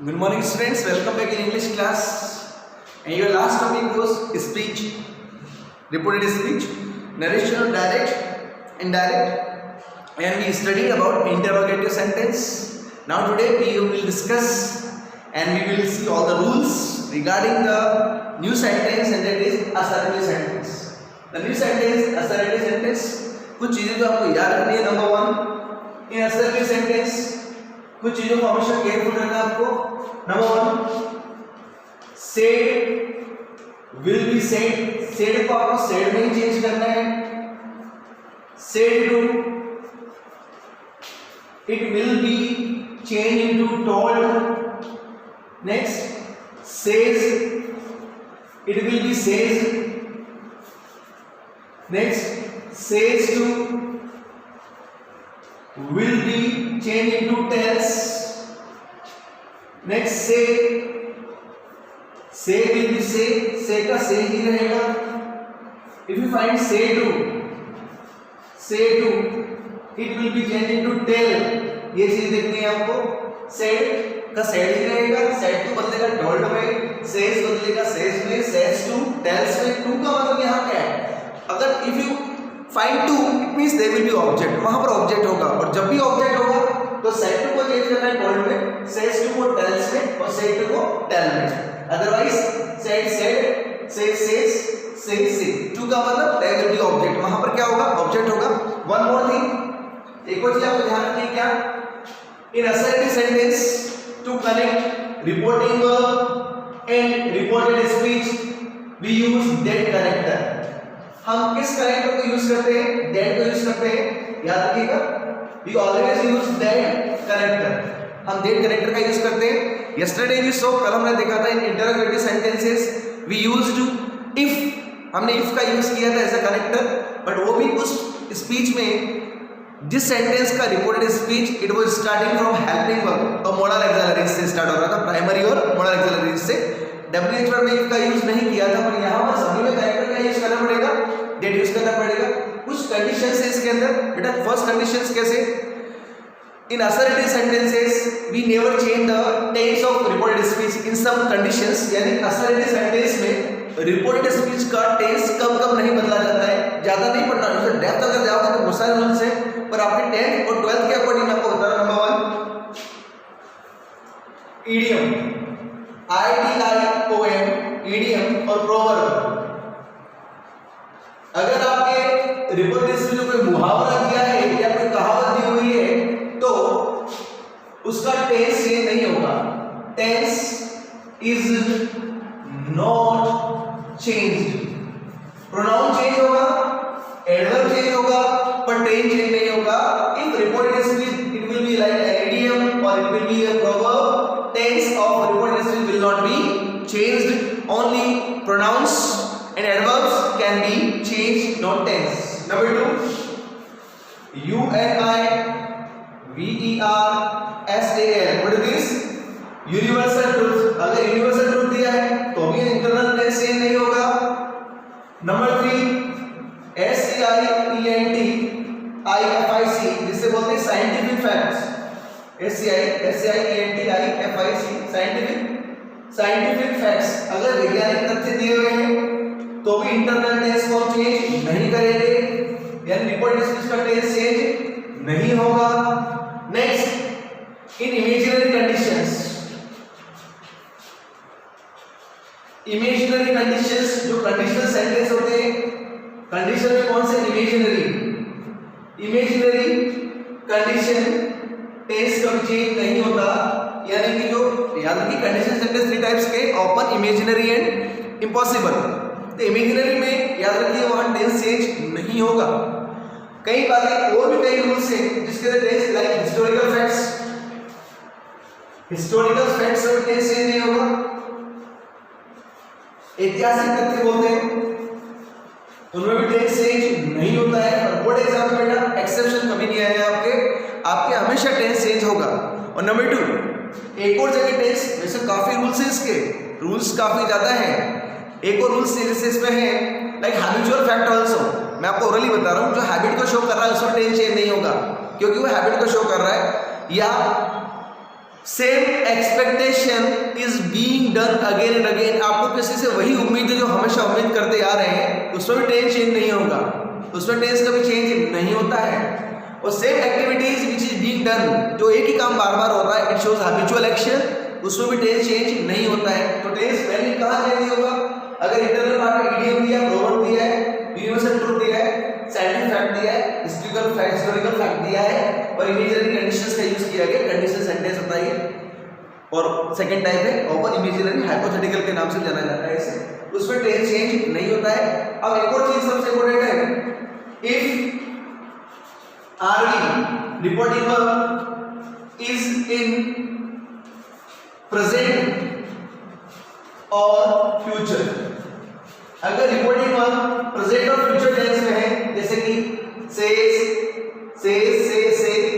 Good morning, students. Welcome back in English class. And your last topic was speech, reported speech, narration, direct, indirect, and we studied about interrogative sentence. Now today we will discuss and we will see all the rules regarding the new sentence, and that is assertive sentence. The new sentence, assertive sentence. कुछ चीजें जो आपको याद रखनी है. Number one, इन assertive sentence कुछ चीजों को हमेशा केयरफुल रहना है आपको. Number one, said will be said. said को आपको said में ही चेंज करना है. said to it will be changed into told. Next, says it will be says. Next, says to will be changed into tells. Next, say will be say का say ही रहेगा. If you find say to it will be changed into tell. ये चीज देखनी है आपको. said का said ही रहेगा. said to बदलेगा told में, says बदलेगा says में, says to tells में. to का मतलब यहाँ क्या है? अगर if you find to, it means there will be object. वहां पर object होगा, और जब भी object होगा तो said to को चेंज करना है told में, says to को tells में, और said to को tell में. Otherwise said says say. to का मतलब there will be object. वहां पर क्या होगा? object होगा. one more thing, एक और चीज आपको ध्यान रखनी है. क्या? in assertive sentence, to connect reporting verb and reported speech we use that character. हम किस कनेक्टर को यूज करते हैं? that को यूज करते हैं. याद रखिएगा, we always use that character. हम that character का यूज करते हैं. yesterday we saw, कल हमने देखा था, in interrogative sentences we used if. हमने if का यूज किया था एज अ कनेक्टर, बट वो भी उस स्पीच में जिस सेंटेंस का reported speech it was starting from helping verb और मॉडल एक्सिलरीज से स्टार्ट हो रहा था, प्राइमरी और मॉडल एक्सिलरीज से. डब्ल्यूएच वर्ब में if का यूज नहीं किया था, पर यहाँ पर सभी में कनेक्टर का यूज करना पड़ेगा, डेट यूज करना पड़ेगा. कुछ कंडीशंस है इसके अंदर. बेटा फर्स्ट कंडीशंस कैसे? इन assertive sentences we never change the tense of reported speech in some conditions. यानी assertive sentence में reported speech का tense कब नहीं बदला जाता है. ज्यादा नहीं पढ़ना, उससे डेप्थ अगर जाओगे तो बहुत सारे रूल्स हैं, पर आपके 10th और 12th के अकॉर्डिंग आपको बता रहा. Number one, idiom, IDIOM, idiom और proverb. अगर आपके रिपोर्टेड स्पीच में कोई मुहावरा दिया है या कोई कहावत दी हुई है तो उसका टेंस ये नहीं होगा. Tense is not changed. Pronoun change होगा, एडवर्ब चेंज होगा, पर टेंस चेंज नहीं होगा. In reported speech it will be like an idiom और it will be a proverb. Tense of reported speech will not be changed. Only pronouns and adverbs can be changed, not tense. Number 2, UNIVERSAL. What is this? Universal truth. अगर universal truth दिया है तो भी internal tense change नहीं होगा. Number 3, SCIENTIFIC, जिसे बोलते हैं scientific facts. SCIENTIFIC, scientific facts. अगर वैज्ञानिक तथ्य दिए हुए हैं तो भी इंटरनल टेंस को चेंज नहीं करेंगे, यानी रिपोर्टेड स्पीच का टेंस चेंज नहीं होगा. नेक्स्ट, इन इमेजिनरी कंडीशंस. इमेजिनरी कंडीशंस जो कंडीशनल सेंटेंस होते हैं, कंडीशन में कौन से? इमेजिनरी कंडीशन टेंस कभी चेंज नहीं होता. यानी कि जो याद रखिए कंडीशन सेंटेंस 3 टाइप्स के, ओपन, इमेजिनरी एंड इम्पॉसिबल. तो इमेजिनरी में याद रखिए वहां टेंस चेंज नहीं होगा. कई बातें और भी कई रूल्स हैं जिसके अंदर टेंस, लाइक हिस्टोरिकल फैक्ट्स में टेंस चेंज नहीं होगा. ऐतिहासिक तथ्य बोलते हैं उनमें भी टेंस चेंज नहीं होता है. और बोर्ड एग्जाम में बेटा एक्सेप्शन कभी नहीं आएगा आपके हमेशा टेंस चेंज होगा. और नंबर 2, एक और जगह टेंस, वैसे काफी रूल्स हैं इसके, रूल्स काफी ज्यादा हैं. एक और रूल्स इसमें है लाइक हैबिचुअल फैक्ट आल्सो. मैं आपको ओरली बता रहा हूँ, जो हैबिट को शो कर रहा है उसमें टेंस चेंज नहीं होगा क्योंकि वो हैबिट को शो कर रहा है. या same expectation is being done again and again, आपको किसी से वही उम्मीद है जो हमेशा उम्मीद करते आ रहे हैं, उसमें भी टेंस चेंज नहीं होगा, उसमें टेंस कभी चेंज नहीं होता है। और same activities which is being done, जो एक ही काम बार बार होता है, इट शोज हैबिचुअल एक्शन, उसमें भी टेंस चेंज नहीं होता है। तो टेंस वैल्यू कहाँ चेंज होगा? अगर इंटरनल पार्ट में इडियम दिया, प्रोवर्ब दिया है, यूनिवर्सल ट्रूथ दिया है, साइंटिफिक फैक्ट दिया है, हिस्टोरिकल फैक्ट दिया है और इमेजिनरी कंडीशंस का यूज किया गया, कंडीशन सेंटेंस होता है। और सेकंड टाइप है ओपन इमेजिनरी हाइपोथेटिकल के नाम से जाना जाता है इसे, उसमें टेंस चेंज नहीं होता है। अब एक और चीज सबसे इंपॉर्टेंट है, if RV reporting verb is in present और फ्यूचर, अगर रिपोर्टिंग वर्ब प्रेजेंट और फ्यूचर टेंस में है, जैसे कि से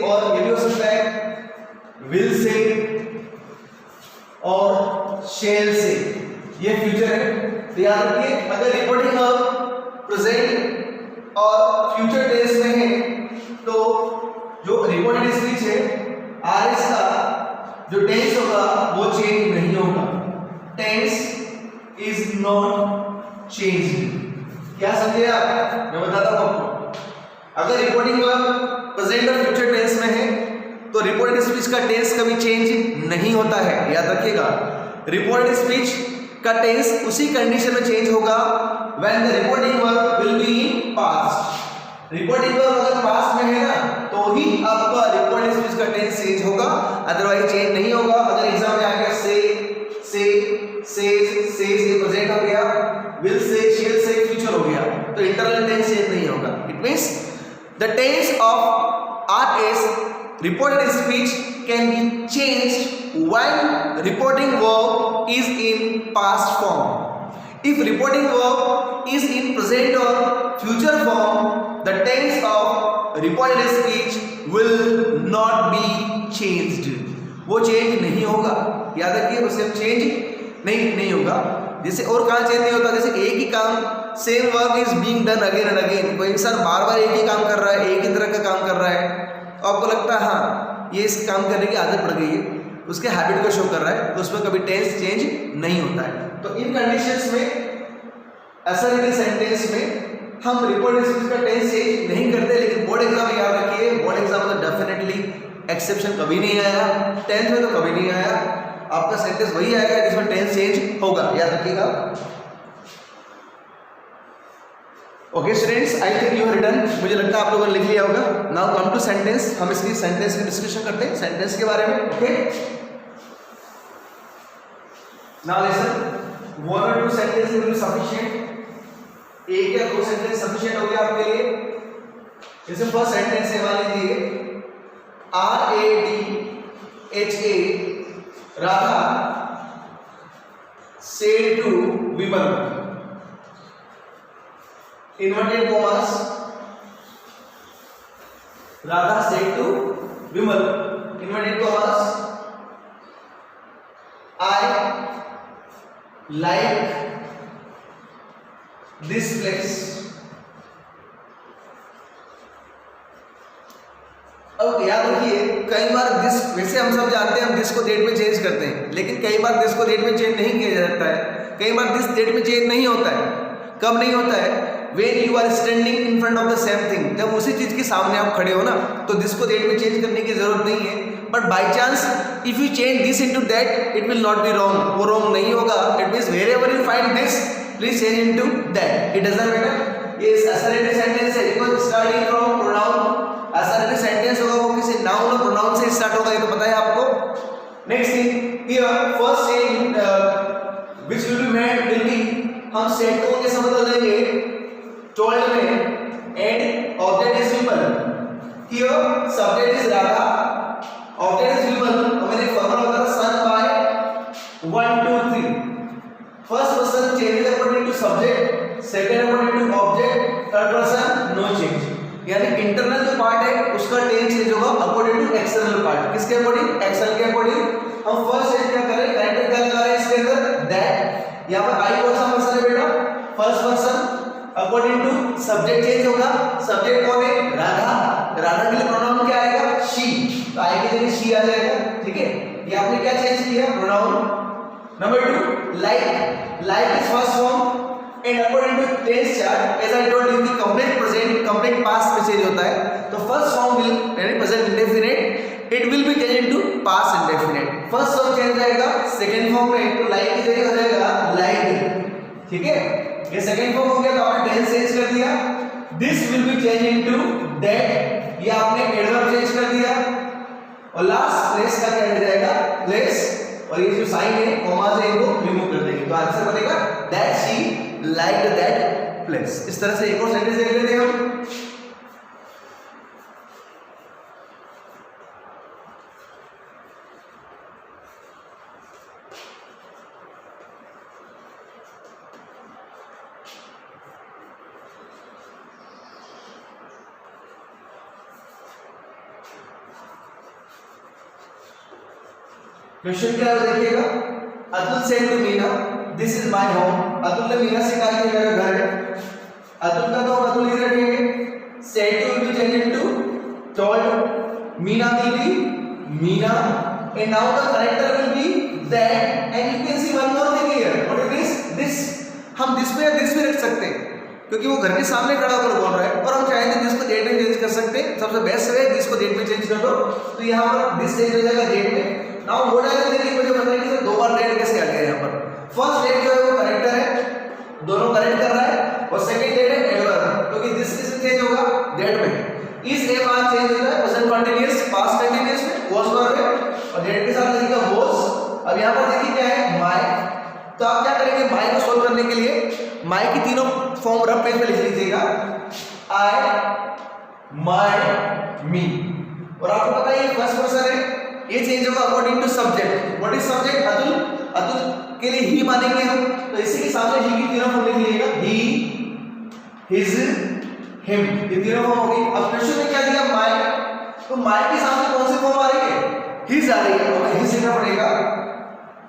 और ये भी हो सकता है विल से और शेल से, ये फ्यूचर है। तो याद रखिए, अगर रिपोर्टिंग वर्ब प्रेजेंट और फ्यूचर टेंस में है तो जो रिपोर्टेड स्पीच है आरएस का जो टेंस होगा वो चेंज नहीं होगा, टेंस इज नॉट चेंज। क्या समझे आप? मैं बताता हूं आपको, अगर रिपोर्टिंग वर्ब प्रेजेंट और फ्यूचर टेंस में है तो रिपोर्टेड स्पीच का टेंस कभी चेंज नहीं होता है, याद रखिएगा। रिपोर्टेड स्पीच का टेंस उसी कंडीशन में चेंज होगा when the reporting verb will be in past. Reporting verb अगर पास्ट में है ना तो ही आपका रिपोर्टेड स्पीच का टेंस चेंज होगा, अदरवाइज चेंज नहीं होगा। अगर एग्जाम में आ गया से प्रेजेंट हो गया, विल से शेल से फ्यूचर हो गया, तो इंटरनल टेंस चेंज नहीं होगा। It means the tense of RS reported speech can be changed when reporting verb is in past form. If reporting verb is in present or future form, the tense of reported speech will not be changed. वो change नहीं होगा, याद रखिए, वो सिर्फ change नहीं होगा। जैसे और कहाँ चेंज नहीं होता, जैसे एक ही काम same work is being done again and again, कोई इंसान बार बार एक ही काम कर रहा है, एक ही तरह का काम कर रहा है, आपको लगता है हाँ ये इस काम करने की आदत पड़ गई है, उसके हैबिट को शो कर रहा है, तो उसमें कभी टेंस चेंज नहीं होता है। तो इन कंडीशंस में असर्टिव सेंटेंस में हम रिपोर्टेड स्पीच का टेंस चेंज नहीं करते, लेकिन बोर्ड एग्जाम में याद रखिए, बोर्ड एग्जाम में डेफिनेटली एक्सेप्शन कभी नहीं आया, 10th में तो कभी नहीं आया, आपका सेंटेंस वही आएगा जिसमें टेंस चेंज होगा, याद रखिएगा। Okay students, I think you have written, मुझे लगता है आप लोगों ने लिख लिया होगा। नाउ कम टू सेंटेंस, हम इसकी सेंटेंस की डिस्कशन करते हैं, सेंटेंस के बारे में। Okay, now listen, one or two sentence will be sufficient, एक या दो सेंटेंस सफिशिएंट हो गया आपके लिए। जैसे फर्स्ट सेंटेंस है, मान लीजिए RADHA Radha said to Vimal, inverted commas, Radha said to Vimal, inverted commas, I like this place. अब याद रखिए, कई बार दिस, वैसे हम सब जानते हैं हम दिस को डेट में चेंज करते हैं, लेकिन कई बार दिस को डेट में चेंज नहीं किया जाता है, कई बार दिस डेट में चेंज नहीं होता है। कब नहीं होता है? When you are standing in front of the same thing, जब उसी चीज के सामने आप खड़े हो ना, तो दिस को दैट में चेंज करने की जरूरत नहीं है। But by chance if you change this into that, it will not be wrong, वो रॉन्ग नहीं होगा। It means wherever you find this, please change into that, it doesn't matter. ये असर्टिव सेंटेंस है, because starting from pronoun, assertive sentence होगा वो किसी noun और pronoun से स्टार्ट होगा, ये तो पता है आपको। Next thing here, first change which will be made will be, हम सेट को कैसे बदल देंगे told में, and object is Vimal. Here subject is Radha, object is Vimal, और मैंने फॉर्मूला बताया son by 1 2 3। First person changes according to subject, second according to object, third person no change। यानी इंटरनल जो पार्ट है उसका tense change होगा according to external part. किसके according? External के अकॉर्डिंग। हम फर्स्ट चेंज क्या करें, कैरेक्टर क्या लगा रहे हैं इसके अंदर, दैट। यहाँ पर आई कौन सा पर्सन है बेटा? First person. According to subject change होगा, सब्जेक्ट कौन है? राधा। राधा के लिए प्रोनाउन क्या आएगा? शी, तो आई की जगह शी आ जाएगा, ठीक है। ये आपने क्या चेंज किया, pronoun. Number 2, like is first form and according to tense chart as I told you कि कंप्लीट प्रेजेंट कंप्लीट पास्ट में चेंज होता है। तो फर्स्ट फॉर्म विल यानी present indefinite it will be change into past indefinite. First form change जाएगा second form में, तो like की जगह हो जाएगा लाइक, ठीक है। ये सेकंड फॉर्म हो गया तो आपने टेंस चेंज कर दिया। This will be change into that, ये आपने एडवर्ब चेंज कर दिया। और लास्ट प्लेस का क्या रह जाएगा, प्लेस, और ये जो साइन है कॉमा से इनको रिमूव कर देंगे तो आंसर बनेगा that she liked that place. इस तरह से एक और सेंटेंस देख लेते हैं हम। क्वेश्चन क्या है देखिएगा, Atul said to Meena this is my home. Atul ने मीना से कहा कि मेरा घर है। अतुल का तो अतुल ही रखेंगे। Said to will be change into told, Meena will be Meena, and now the character will be that, and you can see one more thing here, what is this. हम दिस पे या दिस पे रख सकते हैं क्योंकि वो घर के सामने खड़ा होकर बोल रहा है, और हम चाहें तो दिस को डेट में चेंज कर सकते हैं। सबसे बेस्ट वे दिस को डेट में चेंज कर दो, तो यहाँ पर दिस चेंज हो जाएगा डेट में। नाउ वो डायरेक्ट देखिए, मुझे बताइए कि दो बार डेट कैसे आ गया यहाँ पर। फर्स्ट डेट जो है वो करेक्टर है, दोनों करेक्ट कर रहा है, और सेकंड डेट है एडवर्ब, क्योंकि दिस किसमें चेंज होगा, डेट में। इस ए मान चेंज होता है प्रेजेंट कंटीन्यूअस पास्ट कंटीन्यूअस में, वाज वर्ब है, और डेट के साथ लगेगा वाज। अब यहाँ पर देखिए क्या है, माय। तो आप क्या करेंगे, माय को सोल्व करने के लिए माय की तीनों फॉर्म रफ पेज पे लिख लीजिएगा, आई, माय, मी। और आपको पता है ये फर्स्ट पर्सन है, ये चेंज होगा according to subject. What is subject, Atul. Atul के लिए ही मानेंगे हम, तो इसी के सामने ही की तीनों फॉर्म लिख लीजिएगा, ही, हिज, हिम, ये तीनों फॉर्म होगी। अब क्वेश्चन में क्या दिया, माय, तो माय के सामने कौन से फॉर्म आ रही है, हिज आ रही है, तो हिज लिखना पड़ेगा,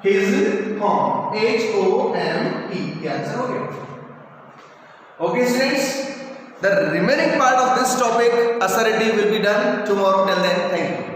his home, H O M E, ये आंसर हो गया। Okay students, the remaining part of this topic assertive will be done tomorrow. Till then, thank you.